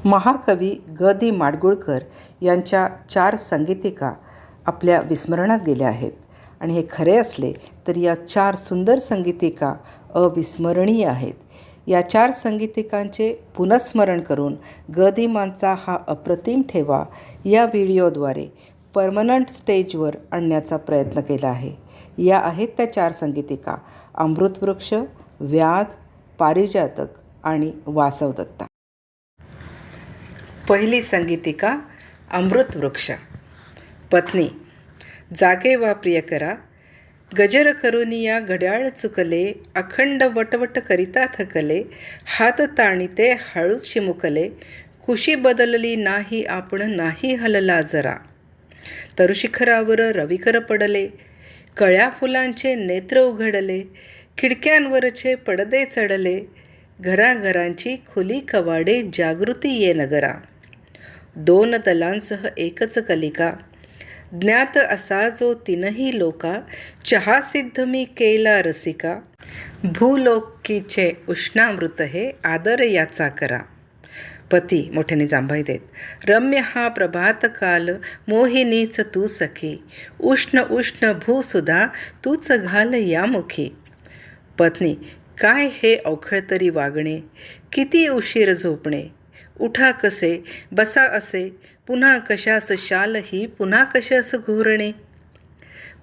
महाकवी ग दी माडगूळकर यांच्या 4 संगीतिका आपल्या विस्मरणात गेल्या आहेत आणि हे खरे असले तरी या 4 सुंदर संगीतिका अविस्मरणीय आहेत. या 4 संगीतिकांचे पुनस्मरण करून ग दी मांचा हा अप्रतिम ठेवा या व्हिडिओद्वारे परमनंट स्टेजवर आणण्याचा प्रयत्न केला आहे. या आहेत त्या 4 संगीतिका: अमृतवृक्ष, व्याध, पारिजातक आणि वासवदत्ता. पहिली संगीतिका अमृतवृक्ष. पत्नी: जागे वा प्रियकरा, गजर करुनिया घड्याळ चुकले, अखंड वटवट करिता थकले, हात ताणिते हळूच चिमुकले, कुशी बदलली नाही आपण नाही हलला जरा, तरुशिखरावर रविकर पडले, कळ्या फुलांचे नेत्र उघडले, खिडक्यांवरचे पडदे चढले, घराघरांची खुली कवाडे जागृती ये नगरा, 2 दलांसह एकच कलिका, ज्ञात असा जो 3ही लोका, चहा सिद्ध मी केला रसिका, भूलोकीचे उष्णामृत हे आदर याचा करा. पती मोठ्याने जांभई देत: रम्य हा प्रभात काल, मोहिनीच तू सखी, उष्ण उष्ण भूसुधा तूच घाल या मुखी. पत्नी: काय हे अवखळ तरी वागणे, किती उशीर झोपणे, उठा कसे बसा असे, पुन्हा कशास शाल ही पुन्हा कशास घोरणे.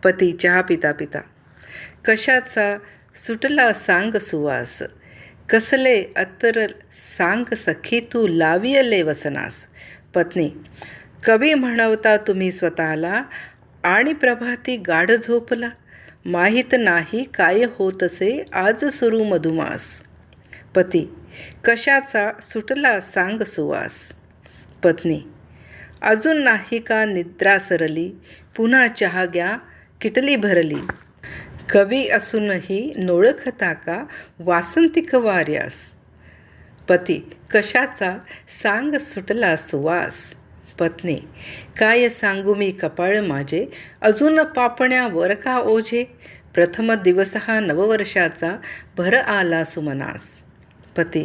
पती चहा पिता पिता: कशाचा सुटला सांग सुवास, कसले अत्तर सांग सखी तू लावियले वसनास. पत्नी: कवी म्हणवता तुम्ही स्वतःला, आणि प्रभाती गाढ झोपला, माहीत नाही काय होतसे आज सुरू मधुमास. पती: कशाचा सुटला सांग सुवास. पत्नी: अजून नाही का निद्रा सरली, पुन्हा चहा घ्या किटली भरली, कवी असूनही नोळखता का वासंतिक वाऱ्यास. पती: कशाचा सांग सुटला सुवास. पत्नी: काय सांगू मी कपाळ माझे, अजून पापण्या वर का ओझे, प्रथम दिवस हा नववर्षाचा भर आला सुमनास. पती: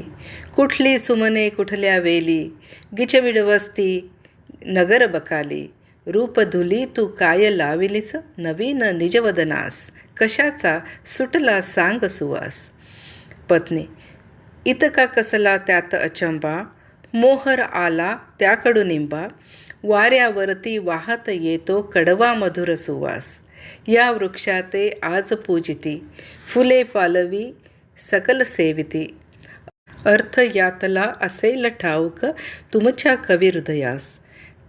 कुठली सुमने कुठल्या वेली, गिचमिड वस्ती नगर बकाली, रूप धुली तू काय लाविलीस नवीन निजवदनास, कशाचा सुटला सांग सुवास. पत्नी: इतका कसला त्यात अचंबा, मोहर आला त्याकडून इंबा, वाऱ्यावरती वाहत येतो कडवा मधुर सुवास, या वृक्षाते आज पूजिती, फुले पालवी सकल सेविती, अर्थ यातला असेल ठाऊक तुमच्या कवी हृदयास,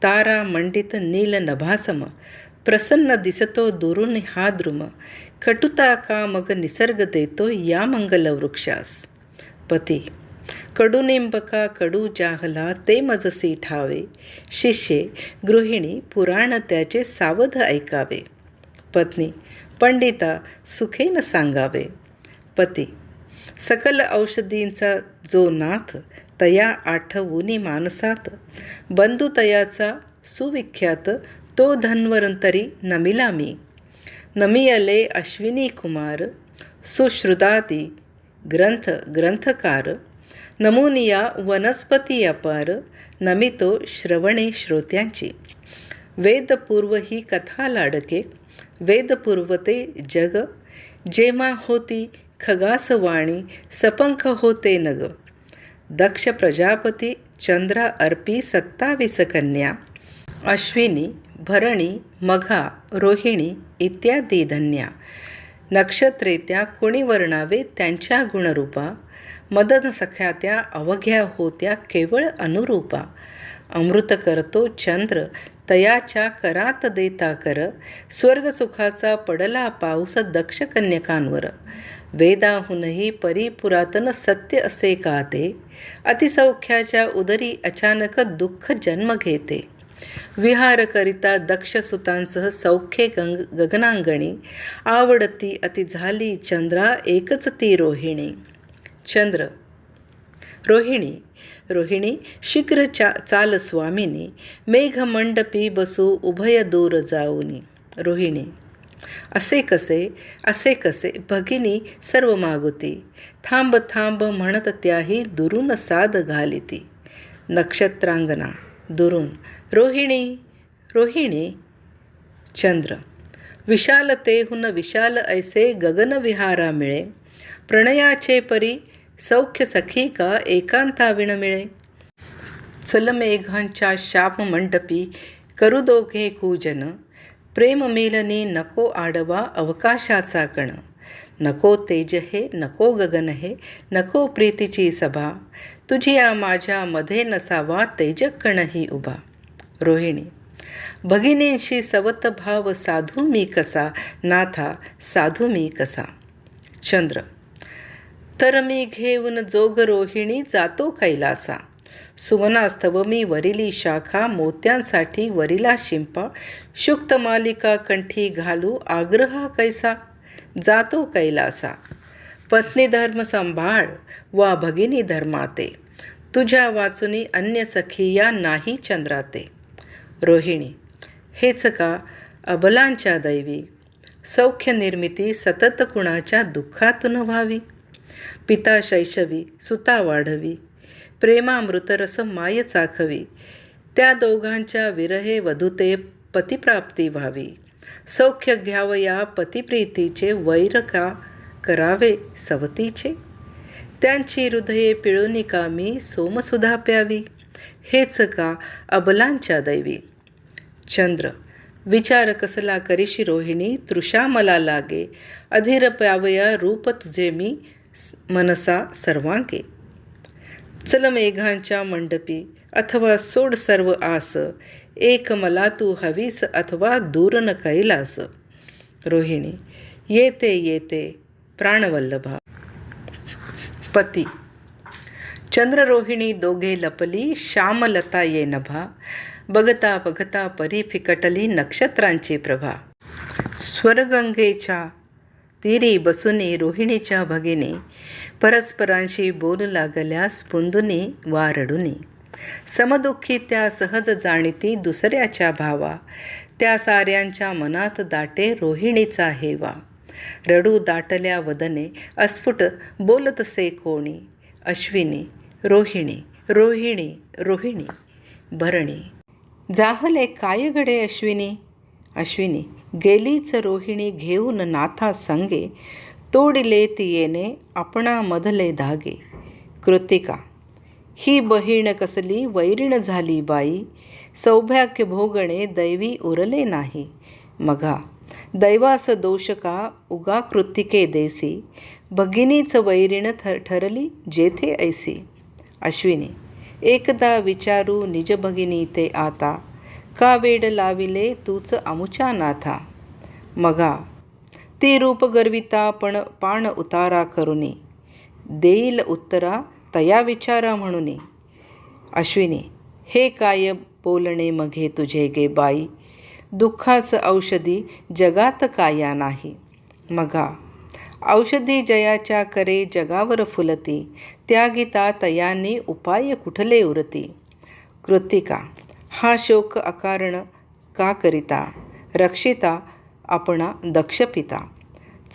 तारा मंडित नील नभासम, प्रसन्न दिसतो दुरून हा द्रुम, कटुता का मग निसर्ग देतो या मंगल वृक्षास. पती: कडुनिंबका कडू जाहला ते मजसी ठावे, शिष्ये गृहिणी पुराण त्याचे सावध ऐकावे. पत्नी: पंडिता सुखेन सांगावे. पती: सकल औषधींचा जो नाथ, तया आठवुनी मानसात, बंधू तयाचा सुविख्यात, तो धन्वंतरी नमिला मी, नमियले अश्विनी कुमार, सुश्रुतादी ग्रंथकार, नमुनिया वनस्पती अपार, नमितो श्रवणे श्रोत्यांची, वेदपूर्व ही कथा लाडके, वेदपूर्वते जग, जेमा होती खगासवाणी, सपंख होते नग, दक्ष प्रजापती चंद्रा अर्पी 27 कन्या, अश्विनी भरणी मघा रोहिणी इत्यादी धन्या, नक्षत्रे त्या कोणी वर्णावे त्यांच्या गुणरूपा, मदन सख्या त्या अवघ्या होत्या केवळ अनुरूपा, अमृत करतो चंद्र तयाच्या करात देता कर, स्वर्गसुखाचा पडला पाऊस दक्ष कन्यकांवर, वेदाहूनही परिपुरातन सत्य असे का ते, अतिसौख्याच्या उदरी अचानक दुःख जन्म घेते, विहार करिता दक्ष सुतांसह सौख्ये गगनांगणी, आवडती अति झाली चंद्रा एकच ती रोहिणी. चंद्र: रोहिणी रोहिणी शीघ्र चाल स्वामिनी, मेघमंडपी बसू उभय दूर जाऊनी. रोहिणी: असे कसे भगिनी सर्व मागुती, थांब थांब म्हणत त्याही दुरून साद घालिती, नक्षत्रांगना दुरून रोहिणी रोहिणी. चंद्र विशालतेहून विशाल ऐसे गगन विहारा मिळे. प्रणयाचे परी सौख्य सखी का एकांताविण मिळे. चल मेघांच्या शाप मंडपी करू दोघे कूजन. प्रेम मेलनी नको आडवा अवकाशाचा कण. नको तेज हे नको गगन हे नको प्रीतीची सभा. तुझी या माझ्या मध्ये नसावा तेजक कणही उभा. रोहिणी भगिनींशी सवत भाव साधू मी कसा नाथा साधू मी कसा. चंद्र तर मी घेऊन जोग रोहिणी जातो कैलासा. सुमनास्तव मी वरिली शाखा मोत्यांसाठी वरिला शिंपा. शुक्त मालिका कंठी घालू आग्रहा कैसा जातो कैलासा. पत्नी धर्म संभाळ वा भगिनी धर्माते. तुझ्या वाचुनी अन्य सखिया नाही चंद्राते. रोहिणी हेच का अबलांच्या दैवी. सौख्य निर्मिती सतत कुणाच्या दुःखातून व्हावी. पिता शैशवी सुता वाढवी. प्रेमामृतरस माय चाखवी. त्या दोघांच्या विरहे वधुते पतिप्राप्ती व्हावी. सौख्य घ्यावया पतिप्रीतीचे वैर का करावे सवतीचे. त्यांची हृदये पिळूनी कामी सोमसुधा प्यावी. हेच का अबलांच्या दैवी. चंद्र विचार कसला करीशी रोहिणी. तृषा मला लागे अधीर प्यावया रूप तुझे मी मनसा सर्वांगे. चल मेघांच्या मंडपी अथवा सोड सर्व आस. एक मला तू हवीस अथवा दूर न कैलास. रोहिणी येते येते प्राणवल्लभा. पती चंद्र रोहिणी दोघे लपली श्यामलता ये नभा. बघता बघता परी फिकटली नक्षत्रांची प्रभा. स्वरगंगेच्या तीरी बसुनी रोहिणीच्या भगिनी. परस्परांशी बोलू लागल्या स्पुंदुनी वा रडुनी. समदुःखी त्या सहज जाणीती दुसऱ्याच्या भावा. त्या साऱ्यांच्या मनात दाटे रोहिणीचा हेवा. रडू दाटल्या वदने अस्फुट बोलतसे कोणी. अश्विनी रोहिणी रोहिणी रोहिणी. भरणी जाहले काय घडे अश्विनी. अश्विनी गेलीच रोहिणी घेऊन नाथा संगे. तोडिले तियेने आपणा मधले धागे. कृतिका ही बहीण कसली वैरीण झाली बाई. सौभाग्य भोगणे दैवी उरले नाही. मघा दैवास दोष का उगा कृतिके देसी. भगिनीच वैरीण ठरली जेथे ऐसी. अश्विनी एकदा विचारू निज भगिनी ते आता. का वेड लाविले तूच अमुच्या नाथा. मघा ती रूप गर्विता पण पाण उतारा करुनी. देईल उत्तरा तया विचारा म्हणूनी. अश्विनी हे काय बोलणे मघे तुझे गे बाई. दुःखाच औषधी जगात काया नाही. मघा औषधी जयाच्या करे जगावर फुलती. त्या गीता तयाने उपाय कुठले उरती. कृतिका हा शोक अकारण का करिता. रक्षिता आपणा दक्ष पिता.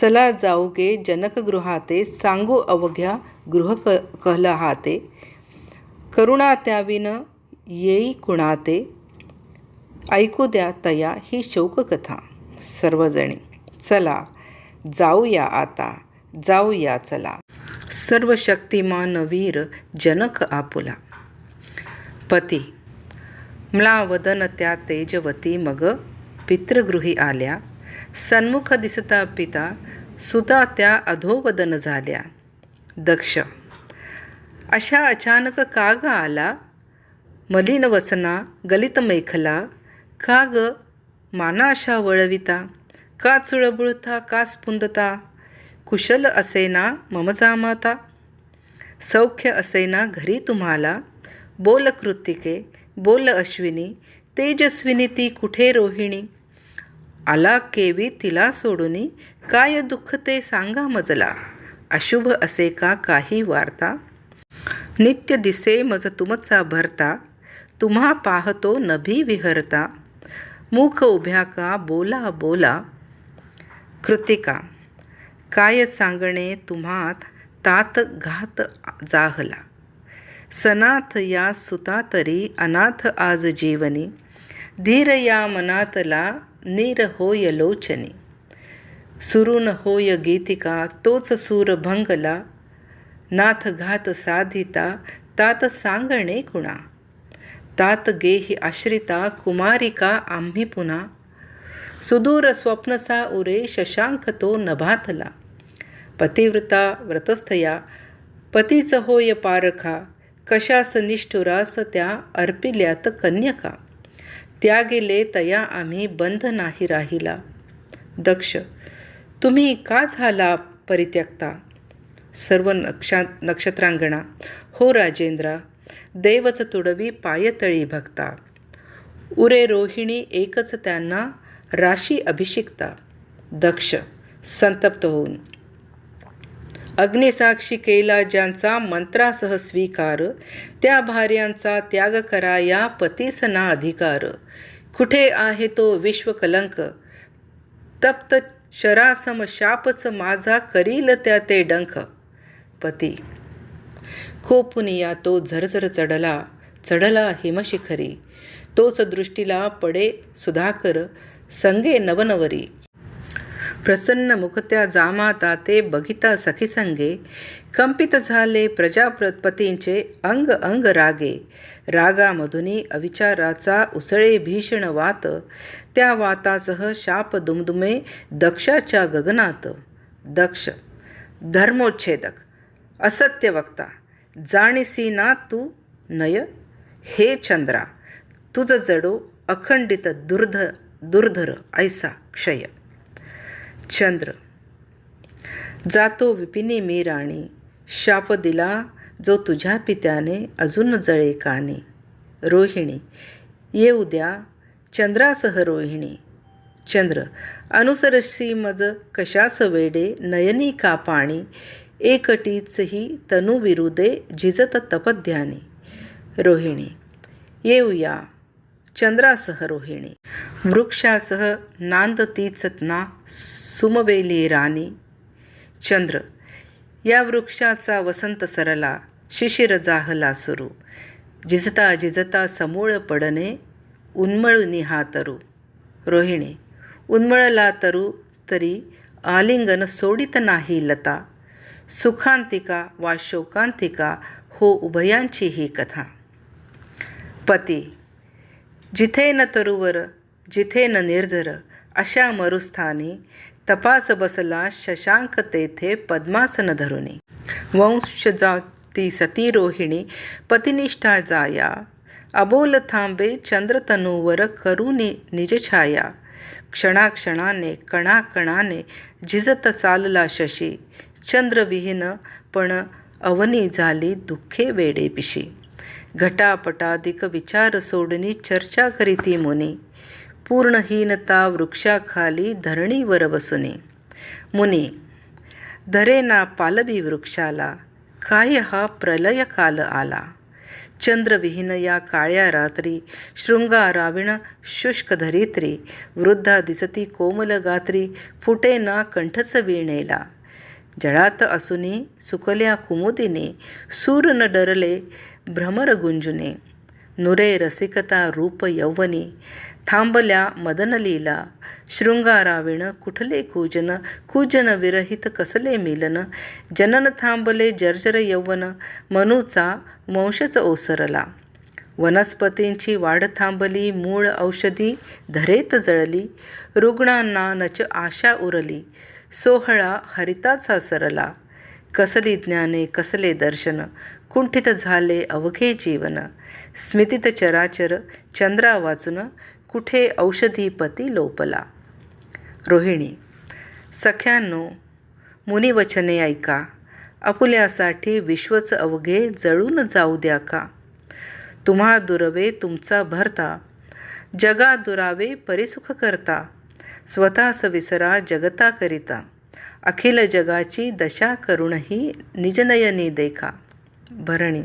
चला जाऊगे जनकगृहाते. सांगू अवघ्या गृह कलहाते. करुणा त्याविन येई कुणाते. ऐकू द्या तया ही शोककथा. सर्वजणी चला जाऊया आता जाऊया चला. सर्व शक्तिमान वीर जनक आपुला. पती म्लावदन त्या तेजवती मग पितृगृही आल्या. सन्मुख दिसता पिता सुता त्या अधोवदन झाल्या. दक्ष अशा अचानक का ग आला. मलिन वसना गलित मेखला. का ग माना अशा वळविता. का चुळबुळता का स्पुंदता. कुशल असेना मम जामाता. सौख्य असेना घरी तुम्हाला. बोल कृतिके बोल अश्विनी. तेजस्विनी ती कुठे रोहिणी. आला केवी तिला सोडूनी. काय दुःख ते सांगा मजला. अशुभ असे का काही वार्ता. नित्य दिसे मज तुमचा भरता. तुम्हा पाहतो नभी विहरता. मुख उभ्या का बोला बोला. कृतिका काय सांगणे तुम्हात तात घात जाहला. सनाथ या सुता तरी अनाथ आज जीवनी, धीर या मनातला नीर होय लोचनी. सुरून होय गीतिका तोच सूर भंगला, नाथ घात साधिता तात सांगणे कुणा. तात गेही आश्रिता कुमारिका आम्ही पुन्हा, सुदूर स्वप्नसा उरे शशांक तो नभातला. पतिव्रता व्रतस्थया पतीच होय पारखा, कशास निष्ठुरास त्या अर्पिल्यात कन्यका. त्या गेले तया आम्ही बंध नाही राहिला. दक्ष, तुम्ही का झाला परित्यक्ता. सर्व नक्षत्रांगणा, हो राजेंद्रा, देवच तुडवी पायतळी भक्ता. उरे रोहिणी एकच त्यांना राशी अभिषिक्ता. दक्ष संतप्त होऊन, अग्निसाक्षी केला ज्यांचा मंत्रासह स्वीकार, त्या भार्यांचा त्याग करा या पतीस ना अधिकार. कुठे आहे तो विश्वकलंक, तप्त शरासम शापच माझा करील त्या ते डंख. पती, कोपुनिया तो झरझर चढला हिमशिखरी, तोच दृष्टीला पडे सुधाकर संगे नवनवरी. प्रसन्न मुखत्या जामाता ते बघिता सखी संगे, कंपित झाले प्रजापतींचे अंग अंग रागे. रागामधुनी अविचाराचा उसळे भीषण वात, त्या वातासह शाप दुमदुमे दक्षाच्या गगनात. दक्ष धर्मोच्छेदक, असत्य वक्ता, जाणीसी ना तू नय. हे चंद्रा, तुझ जडो अखंडित दुर्धर ऐसा क्षय. चंद्र, जातो विपिनी मी राणी, शाप दिला जो तुझ्या पित्याने अजून जळे कानी. रोहिणी, ये उद्या चंद्रासह रोहिणी. चंद्र, अनुसरशी मज कशास वेडे, नयनी का पाणी. एकटीच ही तनु विरुदे झिजत तपध्यानी. रोहिणी, येऊया चंद्रासह रोहिणी. वृक्षासह नांदतीच ना सुमवेली राणी. चंद्र, या वृक्षाचा वसंत सरला, शिशिर जाहला सुरू. झिजता झिजता समूळ पडणे, उन्मळुनी हा तरू. रोहिणी, उन्मळला तरू तरी आलिंगन सोडित नाही लता. सुखांतिका वा शोकांतिका हो उभयांची ही कथा. पती, जिथे न तरुवर जिथे न निर्झर, अशा मरुस्थानी तपास बसला शशांक तेथे पद्मासन धरुनी. वंशजाती सती रोहिणी पतिनिष्ठा जाया, अबोल थांबे चंद्रतनूवर करुनी निजछाया. क्षणाक्षणाने कणाकणाने झिजत चालला शशी, चंद्रविहीन पण अवनी झाली दुःखे वेडेपिशी. घटापटाधिक विचार सोडणी चर्चा करीती मुनी, पूर्णहीनता वृक्षाखाली धरणीवर बसुनी. मुनी, धरे ना पालवी वृक्षाला, काय हा प्रलय काल आला. चंद्रविहीन या काळ्या रात्री, शृंगाराविण शुष्क धरित्री. वृद्धा दिसती कोमल गात्री, फुटे ना कंठच वीणेला. जळात असुनी सुकल्या कुमुदिनी, सूर न डरले भ्रमर गुंजुने. नुरे रसिकता रूप यौवनी, थांबल्या मदनलीला. शृंगाराविण कुठले कूजन, कूजन विरहित कसले मिलन. जनन थांबले जर्जर यौवन, मनूचा वंशच ओसरला. वनस्पतींची वाढ थांबली, मूळ औषधी धरेत जळली. रुग्णांना नच आशा उरली, सोहळा हरिताचा सरला. कसली ज्ञाने कसले दर्शन, कुंठित झाले अवघे जीवन. स्मितीत चराचर चंद्रा वाचून, कुठे औषधीपती लोपला. रोहिणी, सख्यांनो, मुनिवचने ऐका. आपुल्यासाठी विश्वच अवघे जळून जाऊ द्या का. तुम्हा दुरवे तुमचा भरता, जगा दुरावे परिसुख करता. स्वतःस विसरा जगता करिता, अखिल जगाची दशा करूनही निजनयनी देखा. भरणी,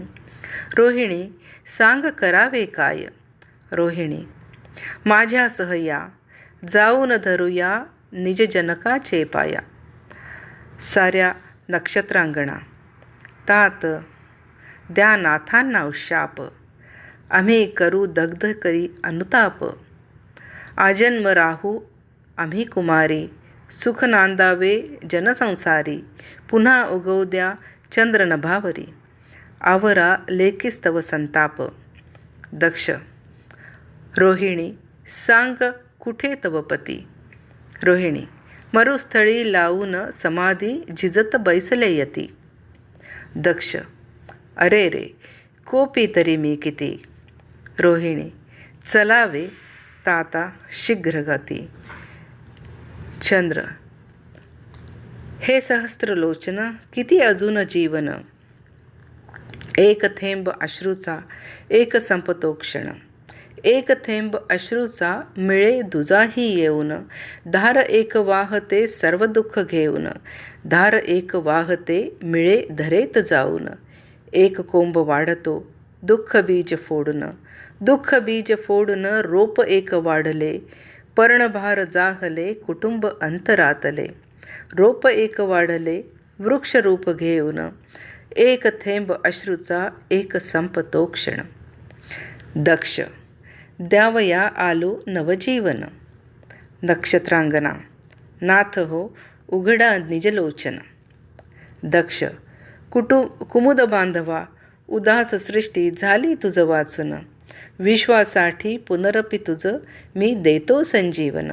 रोहिणी, सांग करावे काय. रोहिणी, माझ्यासह या, जाऊन धरूया निज जनकाचे पाया. साऱ्या नक्षत्रांगणा, तात द्या नाथांना उशाप, आम्ही करू दग्ध करी अनुताप. आजन्म राहू आम्ही कुमारी, सुख नांदावे जनसंसारी. पुन्हा उगवू द्या चंद्र नभावरी, आवरा लेखीस्तव संताप. दक्ष. रोहिणी. सांग कुठे तव पती. रोहिणी. मरुस्थळी लावून समाधी, झिजत बैसले यती. दक्ष. अरे रे कोपी तरी मी किती. रोहिणी. चलावे ताता शीघ्र गती. चंद्र. हे सहस्त्रलोचन किती अजून जीवन, एक थेंब अश्रूचा एक संपतो क्षण. एक थेंब अश्रूचा मिळे दुजाही येऊन, धार एक वाहते सर्व दुःख घेऊन. धार एक वाहते मिळे धरेत जाऊन, एक कोंब वाढतो दुःख बीज फोडून. दुःख बीज फोडून रोप एक वाढले, पर्णभार जाहले कुटुंब अंतरातले. रोप एक वाढले वृक्ष रूप घेऊन, एक थेंब अश्रूचा एक संपतो क्षण. दक्ष. द्यावया आलो नवजीवन. नक्षत्रांगना. नाथ हो उघडा निजलोचन. दक्ष. कुमुद बांधवा उदास सृष्टी झाली तुझं वाचून. विश्वासाठी पुनरपि तुझं मी देतो संजीवन.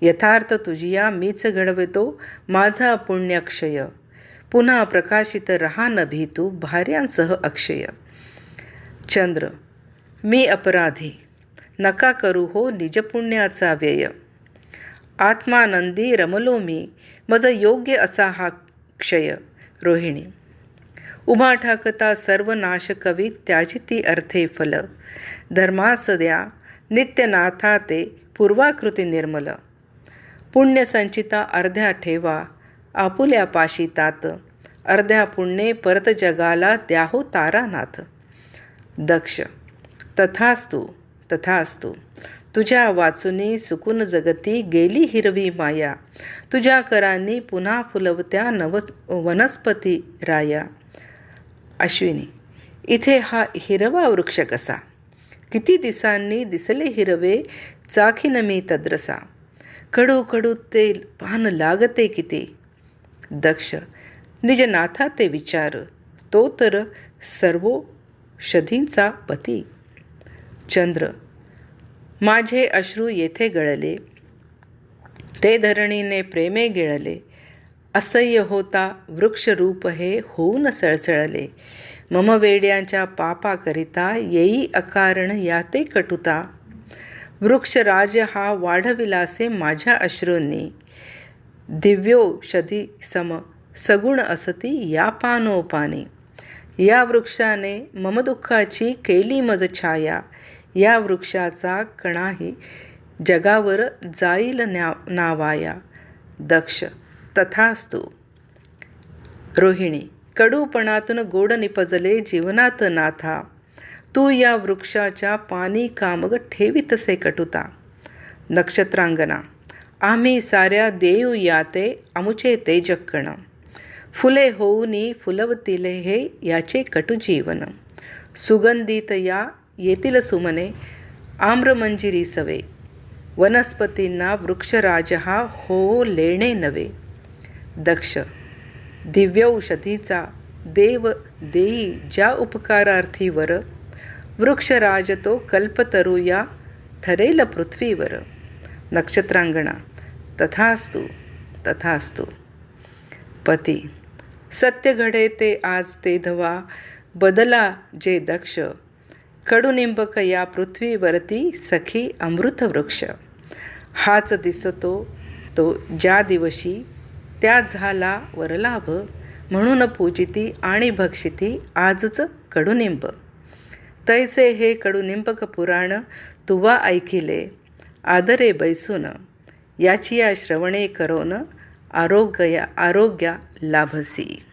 यथार्थ तुझिया मीच घडवितो माझा पुण्यक्षय. पुन्हा प्रकाशित रहा न भीतू भार्यांसह अक्षय. चंद्र. मी अपराधी, नका करू हो निजपुण्याचा व्यय. आत्मानंदी रमलो मी, मज योग्य असा हा क्षय. रोहिणी. उभा ठाकता सर्व नाश कवी, त्याजिती अर्थे फल. धर्मास द्या नित्यनाथा ते पूर्वाकृती निर्मल. पुण्यसंचिता अर्ध्या ठेवा आपुल्या पाशितात. अर्ध्या पुण्ये परत जगाला द्याहो तारानाथ. दक्ष. तथास्तु तथास्तु. तुझ्या वाचुनी सुकून जगती गेली हिरवी माया. तुझ्या करांनी पुन्हा फुलवत्या वनस्पती राया. अश्विनी. इथे हा हिरवा वृक्ष कसा, किती दिसांनी दिसले हिरवे चाखीन मी तद्रसा. कडू कडू तेल पान लागते किती. दक्ष. निजनाथा ते विचार, तो तर सर्वौषधींचा पती. चंद्र. माझे अश्रू येथे गळले, ते धरणीने प्रेमे गिळले. असह्य होता वृक्षरूप हे होऊन सळसळले. मम वेड्यांच्या पापाकरिता येई अकारण याते कटुता. वृक्षराज हा वाढविलासे माझ्या अश्रूंनी. दिव्योषधी सम सगुण असती या पानोपानी. या वृक्षाने मम दुःखाची केली मज छाया. या वृक्षाचा कणाही जगावर जाईल नावाया. दक्ष. तथास्तु. रोहिणी. कडूपणातून गोड निपजले जीवनात नाथा. तू या वृक्षाच्या पानी कामग ठेवीतसे कटुता. नक्षत्रांगना. आम्ही साऱ्या देऊ याते अमुचे तेजकण. फुले होऊनी फुलवतिले हे याचे कटु जीवन. सुगंधित या येतील सुमने आम्रमंजिरी सवे. वनस्पतींना वृक्षराज हा हो लेणे नवे. दक्ष. दिव्यौषधीचा देव देई ज्या उपकारार्थी वर. वृक्षराज तो कल्पतरू या ठरेल पृथ्वीवर. नक्षत्रांगणा. तथास्तु तथास्तु. पती. सत्य घडे ते आज ते धवा, बदला जे दक्ष. कडुनिंबक या पृथ्वीवरती सखी अमृत वृक्ष. हाच दिसतो तो ज्या दिवशी, त्या झाला वरलाभ. म्हणून पूजिती आणि भक्षिती आजच कडुनिंब. तैसे हे कडुनिंबक पुराण तुवा ऐकिले, आदरे बैसून. याची या श्रवणे करोन आरोग्या लाभसी.